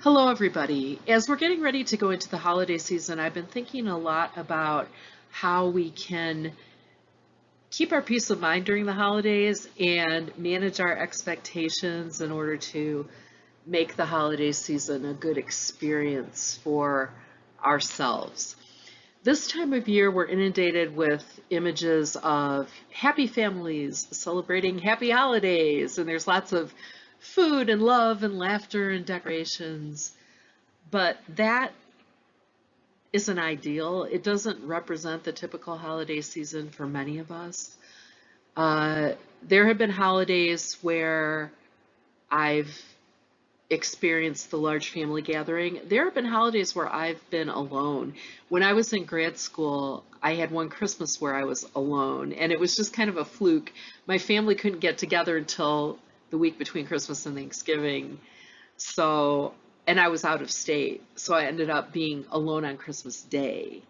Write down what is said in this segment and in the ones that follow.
Hello, everybody. As we're getting ready to go into the holiday season, I've been thinking a lot about how we can keep our peace of mind during the holidays and manage our expectations in order to make the holiday season a good experience for ourselves. This time of year, we're inundated with images of happy families celebrating happy holidays, and there's lots of food and love and laughter and decorations. But that isn't ideal. It doesn't represent the typical holiday season for many of us. Uh, there have been holidays where I've experienced the large family gathering. There have been holidays where I've been alone. When I was in grad school, I had one Christmas where I was alone, and it was just kind of a fluke. My family couldn't get together until the week between Christmas and Thanksgiving. So, and I was out of state, so I ended up being alone on Christmas Day.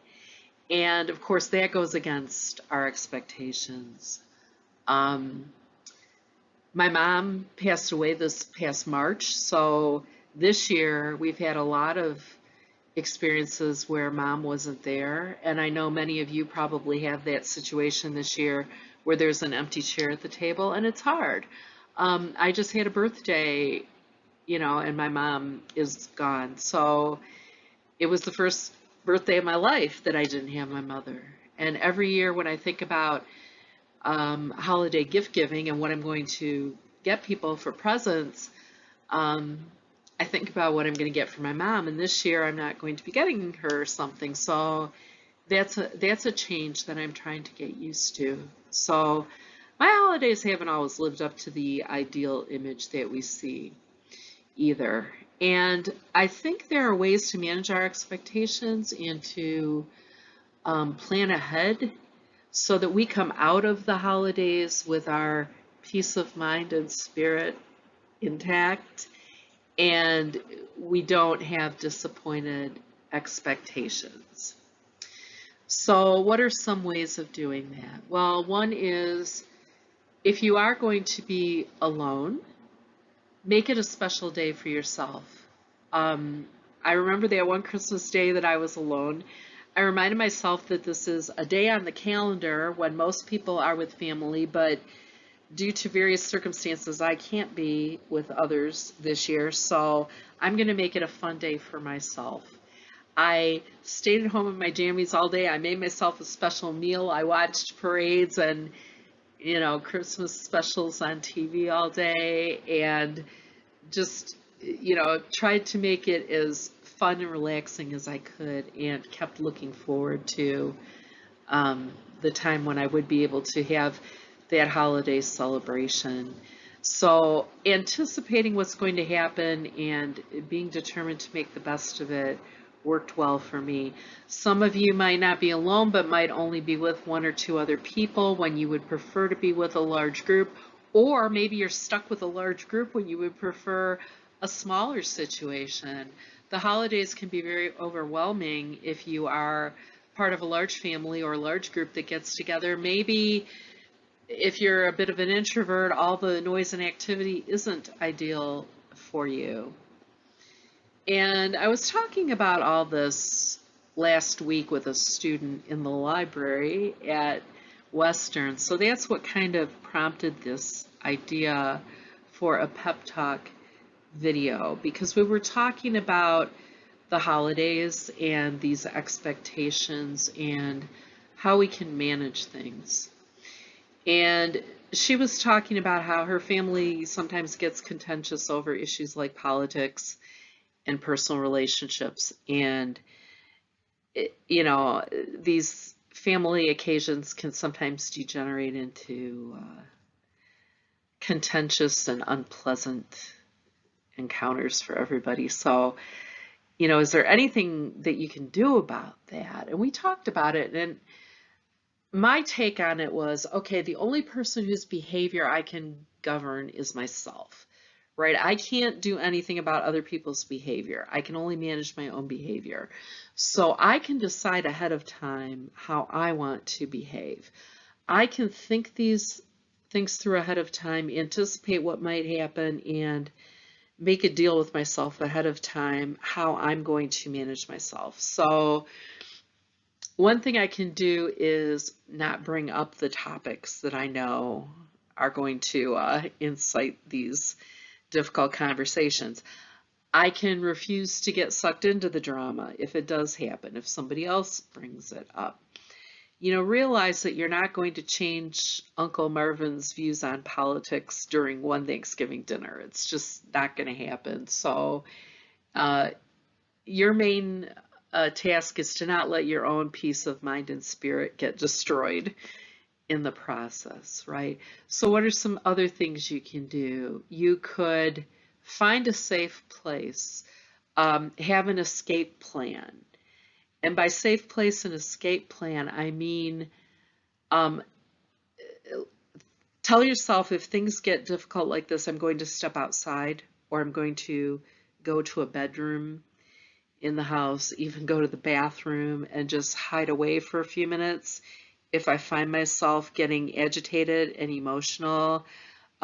And of course, that goes against our expectations. Um, my mom passed away this past March, so this year we've had a lot of experiences where mom wasn't there. And I know many of you probably have that situation this year where there's an empty chair at the table, and it's hard. I just had a birthday, and my mom is gone. So it was the first birthday of my life that I didn't have my mother. And every year when I think about holiday gift giving and what I'm going to get people for presents, um, I think about what I'm going to get for my mom. And this year I'm not going to be getting her something. So that's a change that I'm trying to get used to. So my holidays haven't always lived up to the ideal image that we see either. And I think there are ways to manage our expectations and to plan ahead so that we come out of the holidays with our peace of mind and spirit intact and we don't have disappointed expectations. So, what are some ways of doing that? Well, one is if you are going to be alone, make it a special day for yourself. Um, I remember that one Christmas day that I was alone. I reminded myself that this is a day on the calendar when most people are with family, but due to various circumstances, I can't be with others this year, so I'm going to make it a fun day for myself. I stayed at home in my jammies all day. I made myself a special meal. I watched parades and Christmas specials on TV all day and just, tried to make it as fun and relaxing as I could and kept looking forward to the time when I would be able to have that holiday celebration. So anticipating what's going to happen and being determined to make the best of it worked well for me. Some of you might not be alone, but might only be with one or two other people when you would prefer to be with a large group, or maybe you're stuck with a large group when you would prefer a smaller situation. The holidays can be very overwhelming if you are part of a large family or a large group that gets together. Maybe if you're a bit of an introvert, all the noise and activity isn't ideal for you. And I was talking about all this last week with a student in the library at Western. So that's what kind of prompted this idea for a pep talk video, because we were talking about the holidays and these expectations and how we can manage things. And she was talking about how her family sometimes gets contentious over issues like politics and personal relationships. And, these family occasions can sometimes degenerate into contentious and unpleasant encounters for everybody. So, is there anything that you can do about that? And we talked about it. And my take on it was, okay, the only person whose behavior I can govern is myself, right? I can't do anything about other people's behavior. I can only manage my own behavior. So I can decide ahead of time how I want to behave. I can think these things through ahead of time, anticipate what might happen, and make a deal with myself ahead of time how I'm going to manage myself. So one thing I can do is not bring up the topics that I know are going to incite these difficult conversations. I can refuse to get sucked into the drama if it does happen, if somebody else brings it up. Realize that you're not going to change Uncle Marvin's views on politics during one Thanksgiving dinner. It's just not going to happen. So, your main task is to not let your own peace of mind and spirit get destroyed in the process, right? So, what are some other things you can do? You could find a safe place, have an escape plan. And by safe place and escape plan, I mean, tell yourself if things get difficult like this, I'm going to step outside, or I'm going to go to a bedroom in the house, even go to the bathroom and just hide away for a few minutes. If I find myself getting agitated and emotional,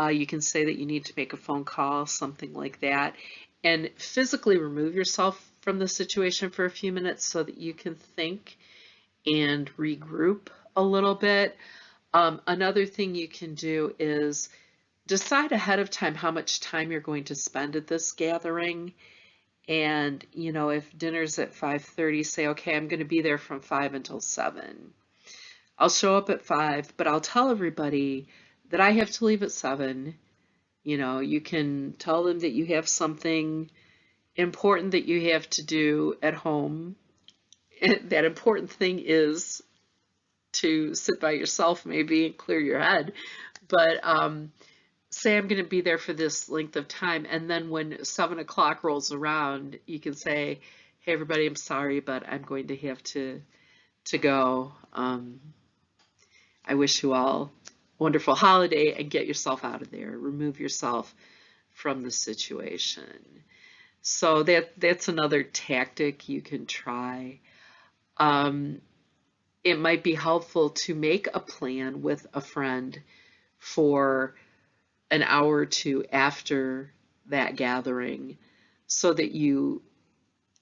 you can say that you need to make a phone call, something like that, and physically remove yourself from the situation for a few minutes so that you can think and regroup a little bit. Another thing you can do is decide ahead of time how much time you're going to spend at this gathering. And, if dinner's at 5:30, say, okay, I'm going to be there from 5 until 7. I'll show up at 5, but I'll tell everybody that I have to leave at 7. You can tell them that you have something important that you have to do at home. That important thing is to sit by yourself maybe and clear your head. But say I'm going to be there for this length of time, and then when 7 o'clock rolls around, you can say, hey everybody, I'm sorry, but I'm going to have to go. I wish you all a wonderful holiday, and get yourself out of there. Remove yourself from the situation. So that's another tactic you can try. It might be helpful to make a plan with a friend for an hour or two after that gathering so that you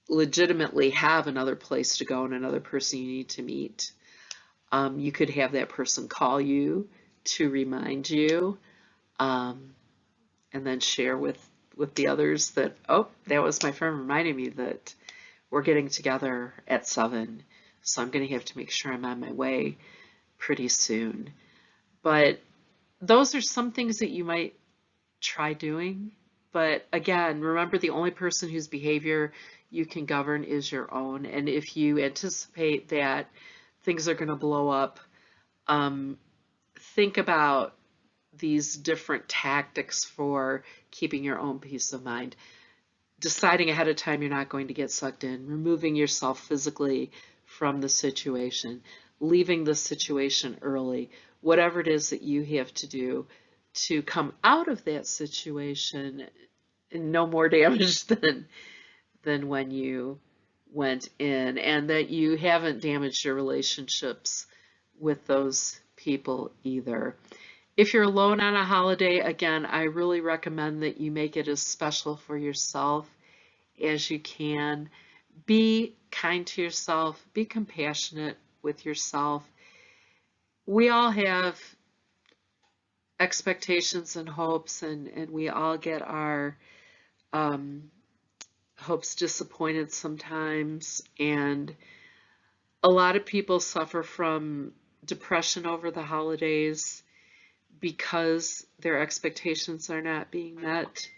legitimately have another place to go and another person you need to meet. You could have that person call you to remind you, and then share with the others that, oh, that was my friend reminding me that we're getting together at 7, so I'm going to have to make sure I'm on my way pretty soon. But those are some things that you might try doing. But again, remember, the only person whose behavior you can govern is your own. And if you anticipate that things are going to blow up, think about these different tactics for keeping your own peace of mind. Deciding ahead of time you're not going to get sucked in, removing yourself physically from the situation, leaving the situation early, whatever it is that you have to do to come out of that situation no more damaged than when you went in, and that you haven't damaged your relationships with those people either. If you're alone on a holiday, again, I really recommend that you make it as special for yourself as you can. Be kind to yourself, be compassionate with yourself. We all have expectations and hopes, and we all get our hopes disappointed sometimes. And a lot of people suffer from depression over the holidays because their expectations are not being met.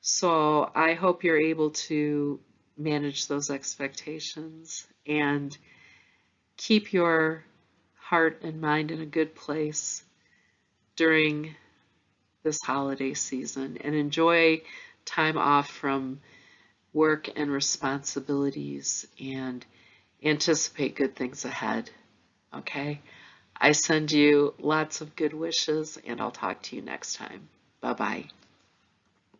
So I hope you're able to manage those expectations and keep your heart and mind in a good place during this holiday season, and enjoy time off from work and responsibilities, and anticipate good things ahead. Okay? I send you lots of good wishes, and I'll talk to you next time. Bye-bye.